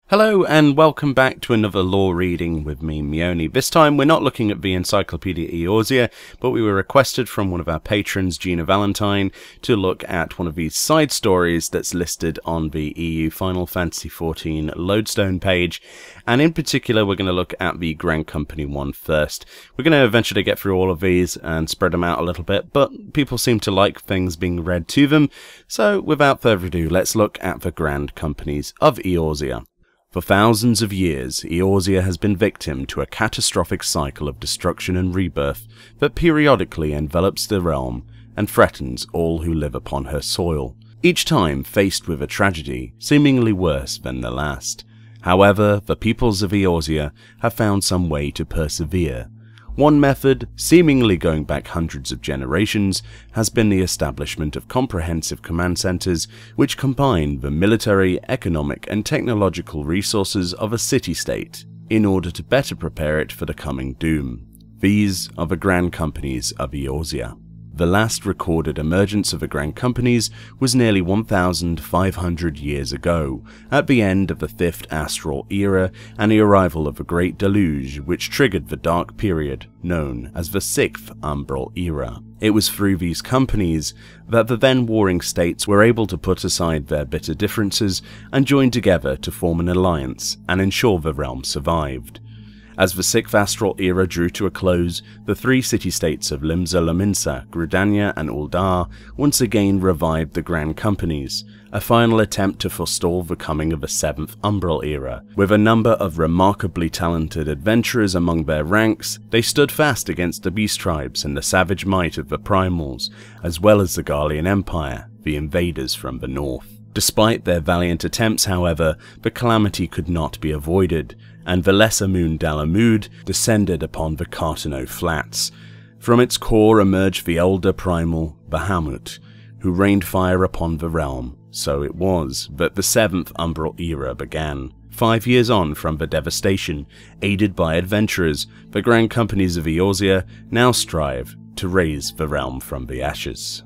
Hello and welcome back to another lore reading with me, Meoni. This time we're not looking at the Encyclopedia Eorzea, but we were requested from one of our patrons, Gina Valentine, to look at one of these side stories that's listed on the EU Final Fantasy XIV Lodestone page, and in particular we're going to look at the Grand Company one first. We're going to eventually get through all of these and spread them out a little bit, but people seem to like things being read to them, so without further ado, let's look at the Grand Companies of Eorzea. For thousands of years, Eorzea has been victim to a catastrophic cycle of destruction and rebirth that periodically envelops the realm and threatens all who live upon her soil, each time faced with a tragedy seemingly worse than the last. However, the peoples of Eorzea have found some way to persevere. One method, seemingly going back hundreds of generations, has been the establishment of comprehensive command centers which combine the military, economic and technological resources of a city-state in order to better prepare it for the coming doom. These are the Grand Companies of Eorzea. The last recorded emergence of the Grand Companies was nearly 1,500 years ago, at the end of the 5th Astral Era and the arrival of a Great Deluge which triggered the dark period known as the 6th Umbral Era. It was through these companies that the then warring states were able to put aside their bitter differences and join together to form an alliance and ensure the realm survived. As the 6th Astral Era drew to a close, the three city-states of Limsa Lominsa, Gridania and Uldar once again revived the Grand Companies, a final attempt to forestall the coming of the 7th Umbral Era. With a number of remarkably talented adventurers among their ranks, they stood fast against the Beast Tribes and the savage might of the Primals, as well as the Galleon Empire, the invaders from the north. Despite their valiant attempts, however, the calamity could not be avoided, and the lesser moon Dalamud descended upon the Cartano Flats. From its core emerged the elder primal Bahamut, who rained fire upon the realm. So it was that the 7th Umbral Era began. 5 years on from the devastation, aided by adventurers, the Grand Companies of Eorzea now strive to raise the realm from the ashes.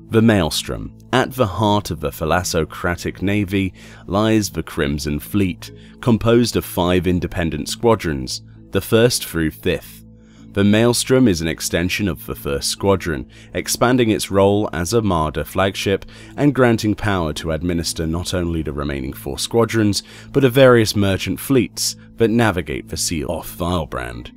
The Maelstrom. At the heart of the thalassocratic navy lies the Crimson Fleet, composed of 5 independent squadrons, the 1st through 5th. The Maelstrom is an extension of the 1st Squadron, expanding its role as a Marder flagship and granting power to administer not only the remaining 4 squadrons, but the various merchant fleets that navigate the sea off Vylbrand.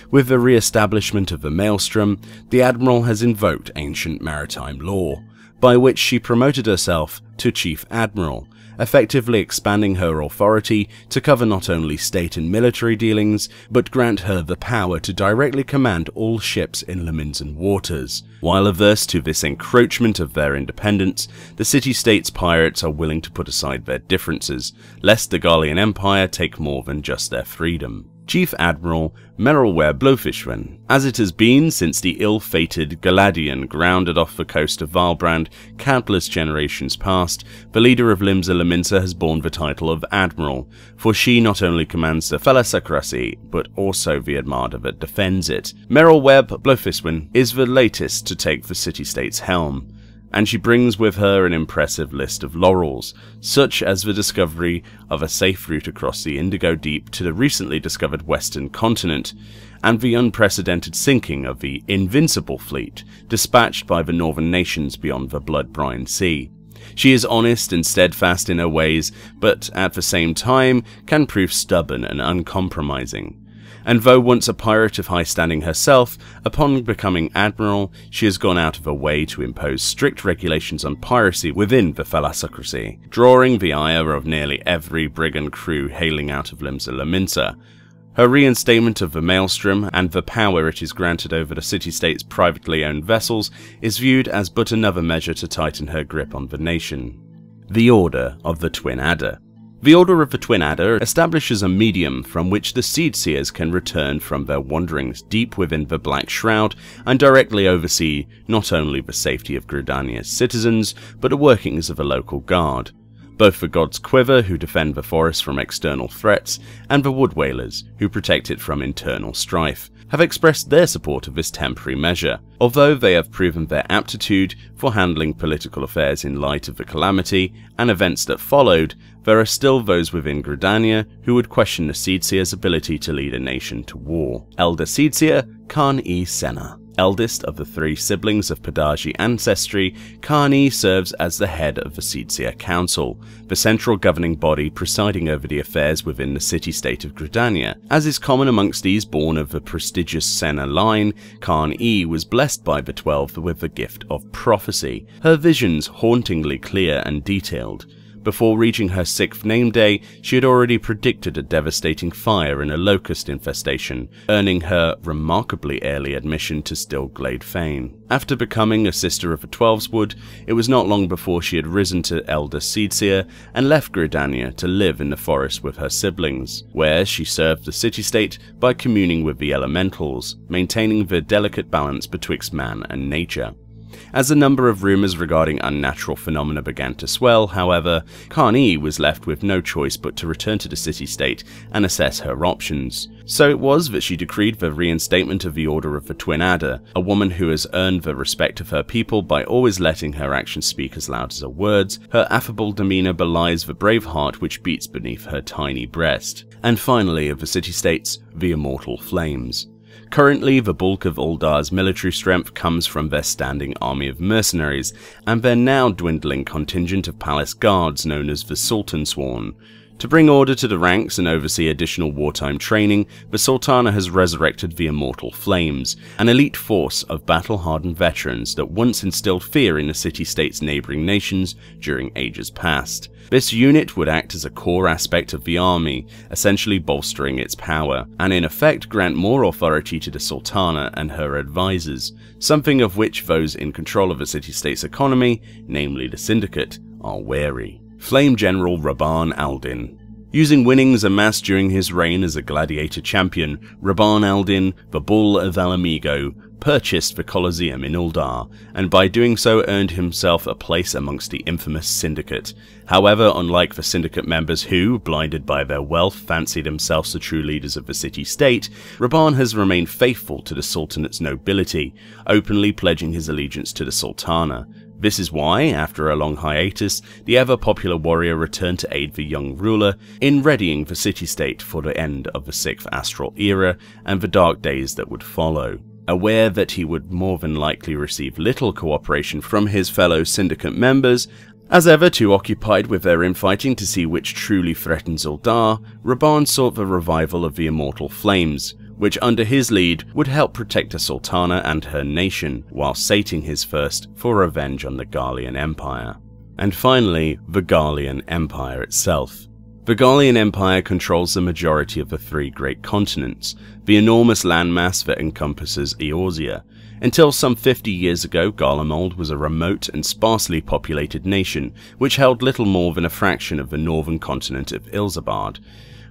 With the re-establishment of the Maelstrom, the Admiral has invoked ancient maritime law, by which she promoted herself to Chief Admiral, effectively expanding her authority to cover not only state and military dealings, but grant her the power to directly command all ships in Lominsan waters. While averse to this encroachment of their independence, the city-states pirates are willing to put aside their differences, lest the Galleon Empire take more than just their freedom. Chief Admiral Merrill, as it has been since the ill-fated Galadian grounded off the coast of Vylbrand countless generations past, the leader of Limsa Lominsa has borne the title of Admiral, for she not only commands the thalassocracy, but also the armada that defends it. Merrill is the latest to take the city-state's helm, and she brings with her an impressive list of laurels, such as the discovery of a safe route across the Indigo Deep to the recently discovered western continent, and the unprecedented sinking of the Invincible Fleet, dispatched by the northern nations beyond the Blood-Brine Sea. She is honest and steadfast in her ways, but at the same time can prove stubborn and uncompromising. And though once a pirate of high standing herself, upon becoming Admiral, she has gone out of her way to impose strict regulations on piracy within the thalassocracy, drawing the ire of nearly every brigand crew hailing out of Limsa Lominsa. Her reinstatement of the Maelstrom and the power it is granted over the city-state's privately owned vessels is viewed as but another measure to tighten her grip on the nation. The Order of the Twin Adder. The Order of the Twin Adder establishes a medium from which the Seedseers can return from their wanderings deep within the Black Shroud and directly oversee not only the safety of Gridania's citizens, but the workings of a local guard. Both the God's Quiver, who defend the forest from external threats, and the Wood Whalers, who protect it from internal strife, have expressed their support of this temporary measure. Although they have proven their aptitude for handling political affairs in light of the calamity and events that followed, there are still those within Gridania who would question the Seedseer's ability to lead a nation to war. Elder Seedseer Khan-e Senna. Eldest of the 3 siblings of Padaji ancestry, Khan-e serves as the head of the Seedseer Council, the central governing body presiding over the affairs within the city-state of Gridania. As is common amongst these born of the prestigious Senna line, Khan-e was blessed by the 12 with the gift of prophecy, her visions hauntingly clear and detailed. Before reaching her 6th name day, she had already predicted a devastating fire and a locust infestation, earning her remarkably early admission to Stillglade fame. After becoming a Sister of the Twelveswood, it was not long before she had risen to Elder Seedseer and left Gridania to live in the forest with her siblings, where she served the city-state by communing with the elementals, maintaining the delicate balance betwixt man and nature. As the number of rumours regarding unnatural phenomena began to swell, however, Khan-e was left with no choice but to return to the city-state and assess her options. So it was that she decreed the reinstatement of the Order of the Twin Adder, a woman who has earned the respect of her people by always letting her actions speak as loud as her words. Her affable demeanour belies the brave heart which beats beneath her tiny breast. And finally, of the city-states, the Immortal Flames. Currently, the bulk of Uldar's military strength comes from their standing army of mercenaries, and their now dwindling contingent of palace guards known as the Sultan Sworn. To bring order to the ranks and oversee additional wartime training, the Sultana has resurrected the Immortal Flames, an elite force of battle-hardened veterans that once instilled fear in the city-state's neighbouring nations during ages past. This unit would act as a core aspect of the army, essentially bolstering its power, and in effect grant more authority to the Sultana and her advisors, something of which those in control of the city-state's economy, namely the Syndicate, are wary. Flame General Rabban Aldin. Using winnings amassed during his reign as a gladiator champion, Rabban Aldin, the Bull of Alamigo, purchased the Colosseum in Uldar, and by doing so earned himself a place amongst the infamous Syndicate. However, unlike the Syndicate members who, blinded by their wealth, fancy themselves the true leaders of the city-state, Rabban has remained faithful to the Sultanate's nobility, openly pledging his allegiance to the Sultana. This is why, after a long hiatus, the ever-popular warrior returned to aid the young ruler in readying the city-state for the end of the 6th Astral Era and the dark days that would follow. Aware that he would more than likely receive little cooperation from his fellow Syndicate members, as ever too occupied with their infighting to see which truly threatens Uldar, Rabban sought the revival of the Immortal Flames, which under his lead would help protect the Sultana and her nation, while sating his thirst for revenge on the Galleon Empire. And finally, the Galleon Empire itself. The Galleon Empire controls the majority of the 3 great continents, the enormous landmass that encompasses Eorzea. Until some 50 years ago, Garlemald was a remote and sparsely populated nation, which held little more than a fraction of the northern continent of Ilzabard.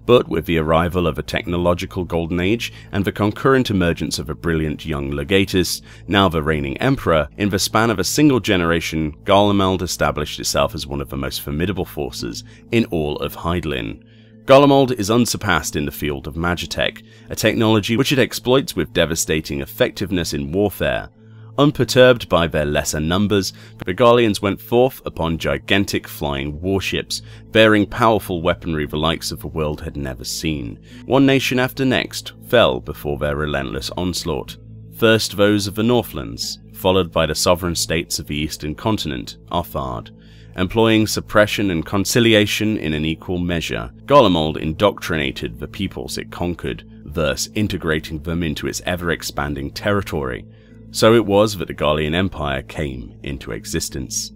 But with the arrival of a technological golden age and the concurrent emergence of a brilliant young legatus, now the reigning emperor, in the span of a single generation, Garlemald established itself as one of the most formidable forces in all of Hydaelyn. Garlemald is unsurpassed in the field of magitech, a technology which it exploits with devastating effectiveness in warfare. Unperturbed by their lesser numbers, the Galleons went forth upon gigantic flying warships, bearing powerful weaponry the likes of the world had never seen. One nation after next fell before their relentless onslaught. First those of the Northlands, followed by the sovereign states of the eastern continent, Arthard. Employing suppression and conciliation in an equal measure, Garlemald indoctrinated the peoples it conquered, thus integrating them into its ever-expanding territory. So it was that the Galleon Empire came into existence.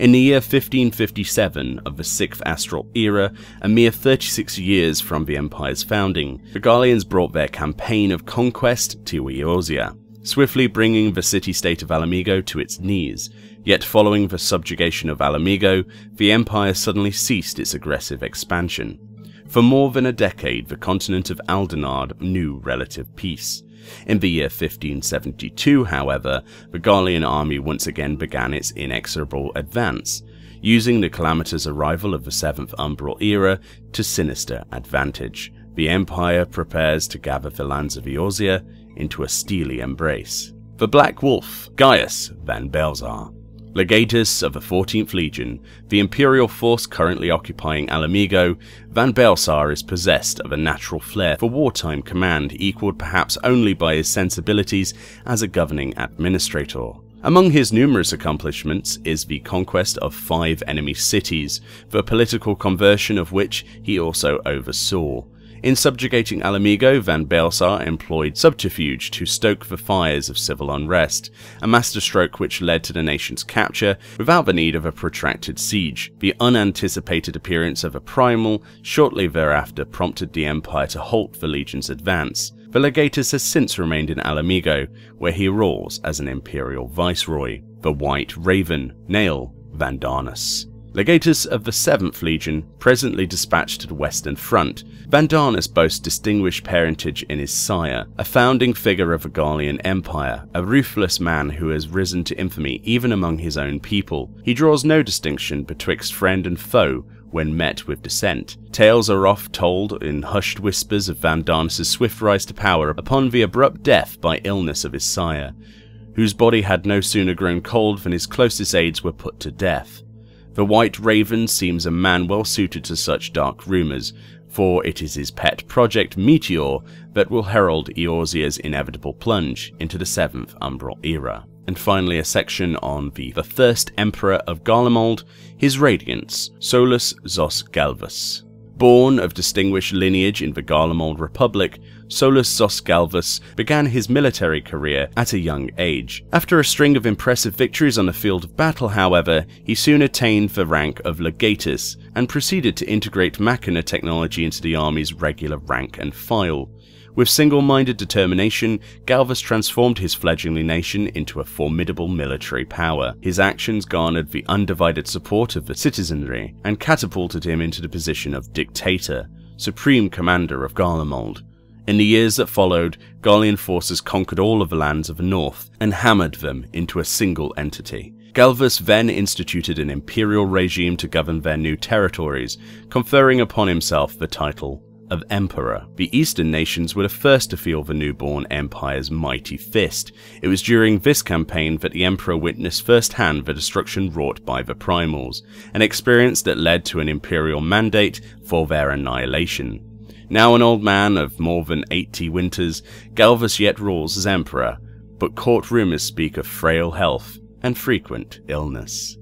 In the year 1557 of the 6th Astral Era, a mere 36 years from the Empire's founding, the Galleons brought their campaign of conquest to Eorzea, swiftly bringing the city-state of Alamigo to its knees. Yet following the subjugation of Alamigo, the Empire suddenly ceased its aggressive expansion. For more than a decade, the continent of Aldenard knew relative peace. In the year 1572, however, the Galleon army once again began its inexorable advance, using the calamitous arrival of the 7th Umbral Era to sinister advantage. the Empire prepares to gather the lands of Eorzea into a steely embrace. The Black Wolf, Gaius van Belzar. Legatus of the 14th Legion, the Imperial force currently occupying Alamigo, van Belzar is possessed of a natural flair for wartime command equalled perhaps only by his sensibilities as a governing administrator. Among his numerous accomplishments is the conquest of 5 enemy cities, the political conversion of which he also oversaw. In subjugating Alamigo, van Belzar employed subterfuge to stoke the fires of civil unrest, a masterstroke which led to the nation's capture without the need of a protracted siege. The unanticipated appearance of a primal shortly thereafter prompted the Empire to halt the Legion's advance. The Legatus has since remained in Alamigo, where he rules as an Imperial Viceroy. The White Raven, Nail van Darnus. Legatus of the 7th Legion, presently dispatched to the Western Front, van Darnus boasts distinguished parentage in his sire, a founding figure of the Galleon Empire, a ruthless man who has risen to infamy even among his own people. He draws no distinction betwixt friend and foe when met with dissent. Tales are oft told in hushed whispers of van Darnus' swift rise to power upon the abrupt death by illness of his sire, whose body had no sooner grown cold than his closest aides were put to death. The White Raven seems a man well suited to such dark rumours, for it is his pet project Meteor that will herald Eorzea's inevitable plunge into the 7th Umbral era. And finally a section on the first Emperor of Golem, his Radiance, Solus Zos Galvus. Born of distinguished lineage in the Garlemald Republic, Solus Zos Galvus began his military career at a young age. After a string of impressive victories on the field of battle, however, he soon attained the rank of Legatus and proceeded to integrate Machina technology into the army's regular rank and file. With single-minded determination, Galvus transformed his fledgling nation into a formidable military power. His actions garnered the undivided support of the citizenry and catapulted him into the position of dictator, supreme commander of Garlemald. In the years that followed, Galleon forces conquered all of the lands of the north and hammered them into a single entity. Galvus then instituted an imperial regime to govern their new territories, conferring upon himself the title of Emperor. The eastern nations were the first to feel the newborn empire's mighty fist. It was during this campaign that the Emperor witnessed firsthand the destruction wrought by the Primals, an experience that led to an imperial mandate for their annihilation. Now an old man of more than 80 winters, Galvus yet rules as Emperor, but court rumours speak of frail health and frequent illness.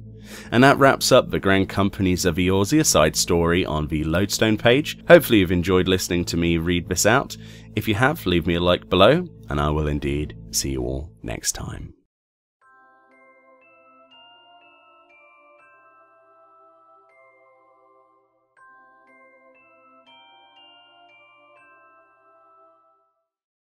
And that wraps up the Grand Companies of Eorzea side story on the Lodestone page. Hopefully you've enjoyed listening to me read this out. If you have, leave me a like below, and I will indeed see you all next time.